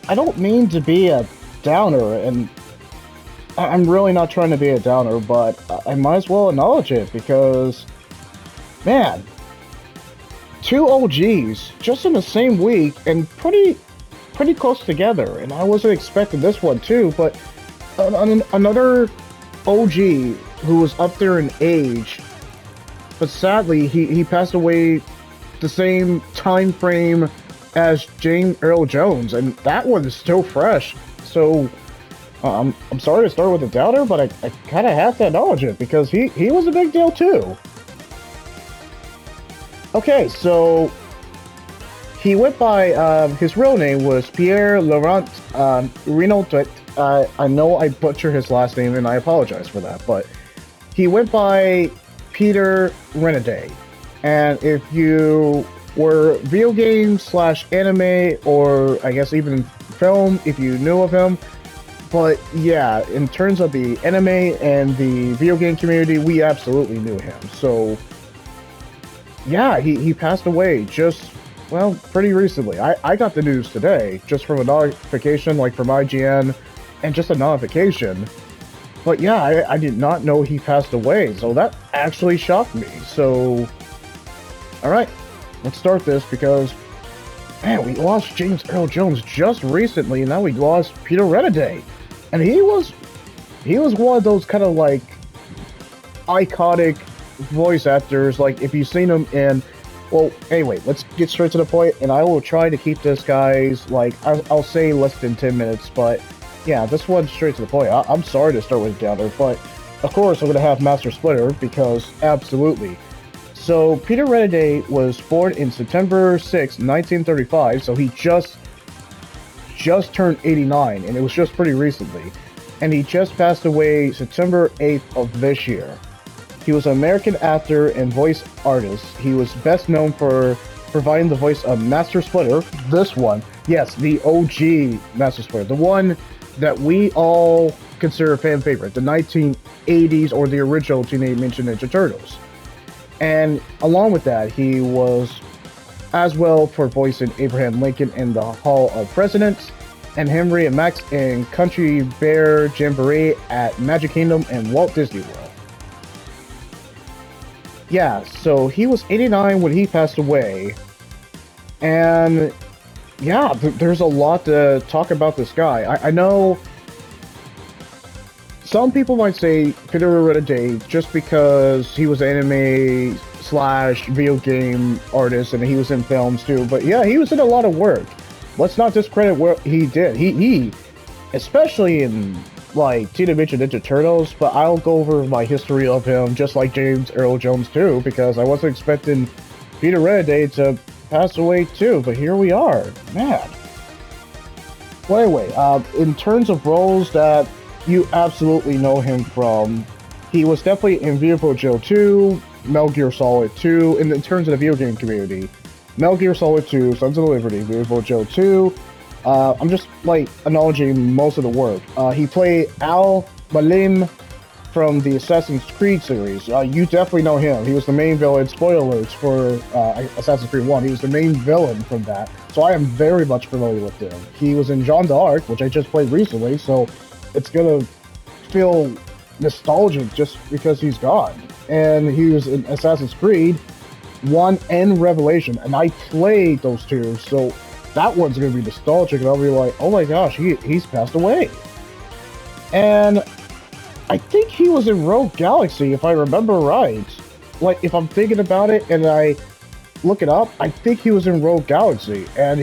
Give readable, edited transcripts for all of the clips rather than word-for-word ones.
I don't mean to be a downer, and I'm really not trying to be a downer, but I might as well acknowledge it because, man, two OGs just in the same week and pretty close together. And I wasn't expecting this one too, but another OG who was up there in age, but sadly he passed away the same time frame as James Earl Jones, and that one is still fresh. So I'm sorry to start with a downer, but I kind of have to acknowledge it because he was a big deal too. Okay, so he went by his real name was Pierre Laurent Renaday. I know I butchered his last name, and I apologize for that, but he went by Peter Renaday. And if you were video game slash anime, or I guess even film, if you knew of him, but yeah, in terms of the anime and the video game community, we absolutely knew him. So yeah, he passed away just, well, pretty recently. I got the news today just from a notification, like from IGN, and just a notification. But yeah, I did not know he passed away, so that actually shocked me. So, alright, let's start this because, man, we lost James Earl Jones just recently, and now we lost Peter Renaday. And he was one of those kind of like iconic voice actors. Like if you've seen him in, well, anyway, let's get straight to the point, and I will try to keep this guys like I'll say less than 10 minutes, but yeah, this one's straight to the point. I'm sorry to start with downer, but of course I'm gonna have Master Splitter because absolutely. So Peter Renaday was born in September 6, 1935, so he just turned 89, and it was just pretty recently. And he just passed away September 8th of this year. He was an American actor and voice artist. He was best known for providing the voice of Master Splitter, this one. Yes, the OG Master Splitter, the one that we all consider a fan favorite, the 1980s or the original Teenage Mutant Ninja Turtles. And along with that, he was as well for voicing Abraham Lincoln in the Hall of Presidents, and Henry and Max in Country Bear Jamboree at Magic Kingdom and Walt Disney World. Yeah, so he was 89 when he passed away, and yeah, there's a lot to talk about this guy. I know some people might say Peter Renaday just because he was anime slash video game artist and he was in films too, but yeah, he was in a lot of work. Let's not discredit what he did. He especially in like Teenage Mutant Ninja Turtles, but I'll go over my history of him just like James Earl Jones too, because I wasn't expecting Peter Renaday to pass away too, but here we are. Man. Well, anyway, in terms of roles that you absolutely know him from, he was definitely in Beautiful Joe 2, Metal Gear Solid 2, and in terms of the video game community, Metal Gear Solid 2, Sons of Liberty, Beautiful Joe 2. I'm just like acknowledging most of the work. He played Al Malim from the Assassin's Creed series. You definitely know him. He was the main villain. Spoiler alerts for Assassin's Creed 1. He was the main villain from that. So I am very much familiar with him. He was in Jeanne d'Arc, which I just played recently, so it's gonna feel nostalgic just because he's gone. And he was in Assassin's Creed 1 and Revelation, and I played those two, so that one's gonna be nostalgic, and I'll be like, oh my gosh, he's passed away. And I think he was in Rogue Galaxy, if I remember right. Like, if I'm thinking about it and I look it up, I think he was in Rogue Galaxy, and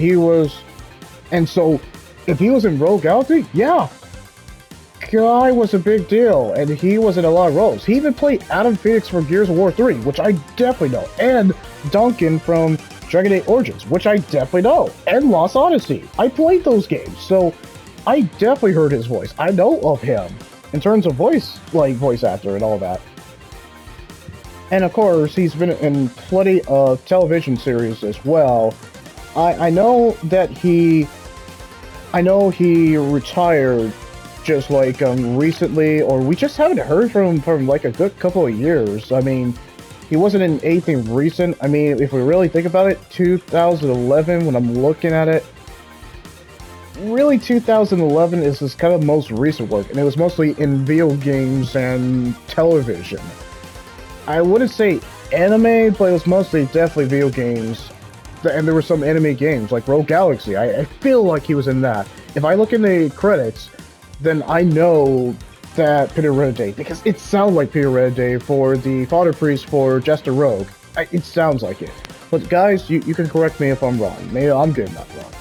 so if he was in Rogue Galaxy, yeah, guy was a big deal, and he was in a lot of roles. He even played Adam Phoenix from Gears of War 3, which I definitely know, and Duncan from Dragon Age Origins, which I definitely know, and Lost Odyssey. I played those games, so I definitely heard his voice. I know of him in terms of voice, like voice actor and all that. And of course, he's been in plenty of television series as well. I know that he retired just like recently, or we just haven't heard from him from like a good couple of years. I mean, he wasn't in anything recent. I mean, if we really think about it, 2011, when I'm looking at it, really 2011 is his kind of most recent work, and it was mostly in video games and television. I wouldn't say anime, but it was mostly definitely video games. And there were some anime games, like Rogue Galaxy. I feel like he was in that. If I look in the credits, then I know that Peter Renaday, because it sounds like Peter Renaday for the Father Priest for Jester Rogue. It sounds like it. But guys, you can correct me if I'm wrong. Maybe I'm getting that wrong.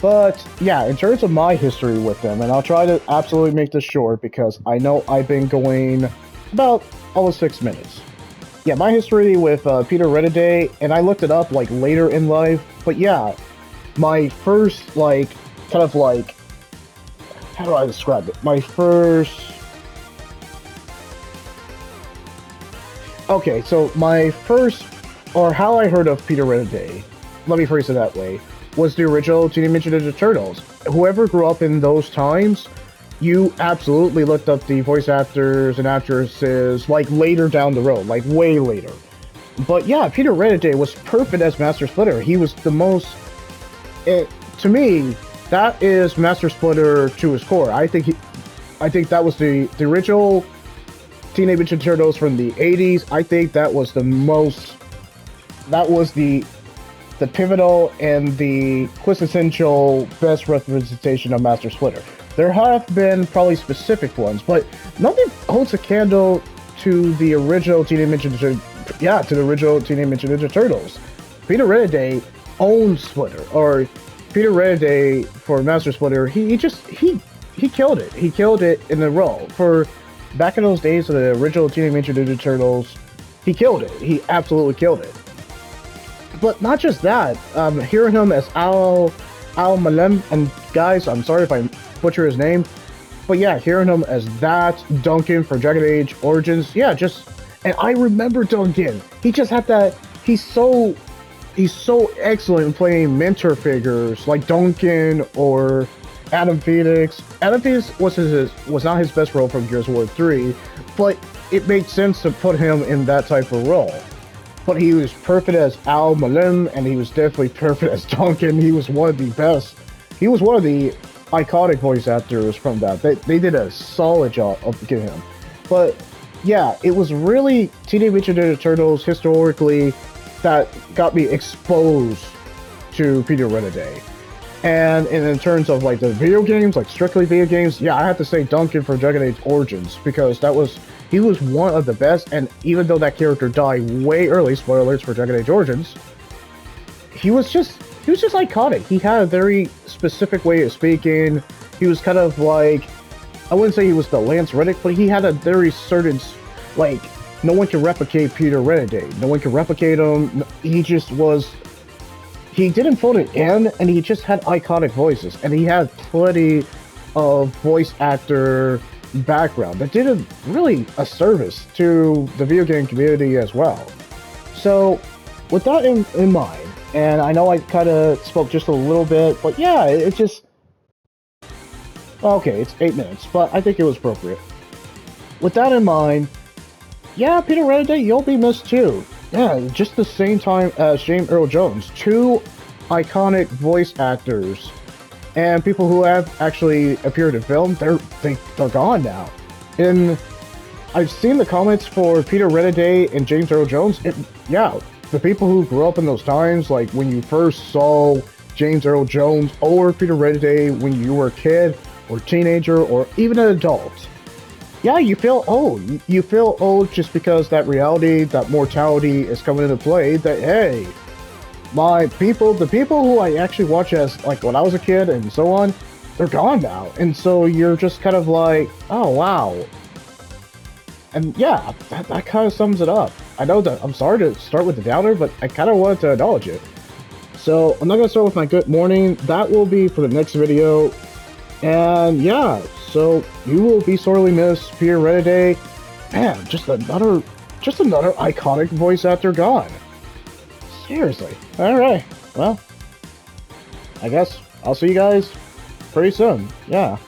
But yeah, in terms of my history with them, and I'll try to absolutely make this short because I know I've been going about almost 6 minutes. Yeah, my history with Peter Renaday, and I looked it up like later in life, but yeah, my first like, kind of like, how do I describe it? My first... Okay, so my first, or how I heard of Peter Renaday, let me phrase it that way, was the original Teenage Mutant Ninja Turtles. Whoever grew up in those times, you absolutely looked up the voice actors and actresses, like, later down the road, like, way later. But yeah, Peter Renaday was perfect as Master Splinter. He was the most... to me, that is Master Splinter to his core. I think that was the original Teenage Mutant Ninja Turtles from the 80s. I think that was the most... That was the pivotal and the quintessential best representation of Master Splinter. There have been probably specific ones, but nothing holds a candle to the original Teenage Mutant Ninja Turtles. Peter Renaday owned Splinter, or Peter Renaday for Master Splinter. He killed it. He killed it in the role. For back in those days of the original Teenage Mutant Ninja Turtles, he killed it. He absolutely killed it. But not just that, hearing him as Al Malem, and guys, I'm sorry if I butcher his name, but yeah, hearing him as that, Duncan for Dragon Age Origins, yeah, just, and I remember Duncan, he just had that, he's so excellent in playing mentor figures, like Duncan or Adam Phoenix. Adam Phoenix was not his best role from Gears of War 3, but it made sense to put him in that type of role. But he was perfect as Al Malem, and he was definitely perfect as Duncan. He was one of the best. He was one of the iconic voice actors from that. They did a solid job of getting him. But yeah, it was really Teenage Mutant Ninja Turtles historically that got me exposed to Peter Renaday. And in terms of like the video games, like strictly video games, yeah, I have to say Duncan from Dragon Age Origins, because he was one of the best, and even though that character died way early, spoilers for Dragon Age Origins, he was just iconic. He had a very specific way of speaking. He was kind of like, I wouldn't say he was the Lance Reddick, but he had a very certain, like, no one can replicate Peter Renaday. No one can replicate him. He just was, he didn't phone it in, and he just had iconic voices, and he had plenty of voice actor background that did a service to the video game community as well. So with that in mind, and I know I kind of spoke just a little bit, but yeah, it just, okay, it's 8 minutes, but I think it was appropriate. With that in mind, yeah, Peter Renaday, you'll be missed too. Yeah, just the same time as James Earl Jones, two iconic voice actors. And people who have actually appeared in film, they're gone now. And I've seen the comments for Peter Renaday and James Earl Jones. Yeah, the people who grew up in those times, like when you first saw James Earl Jones or Peter Renaday when you were a kid or teenager or even an adult, yeah, you feel old. You feel old just because that reality, that mortality is coming into play. That, hey, the people who I actually watched as, like, when I was a kid and so on, they're gone now. And so you're just kind of like, oh, wow. And yeah, that kind of sums it up. I know that I'm sorry to start with the downer, but I kind of wanted to acknowledge it. So I'm not going to start with my good morning. That will be for the next video. And yeah, so you will be sorely missed, Peter Renaday. Man, just another iconic voice actor gone. Seriously. Alright. Well, I guess I'll see you guys pretty soon. Yeah.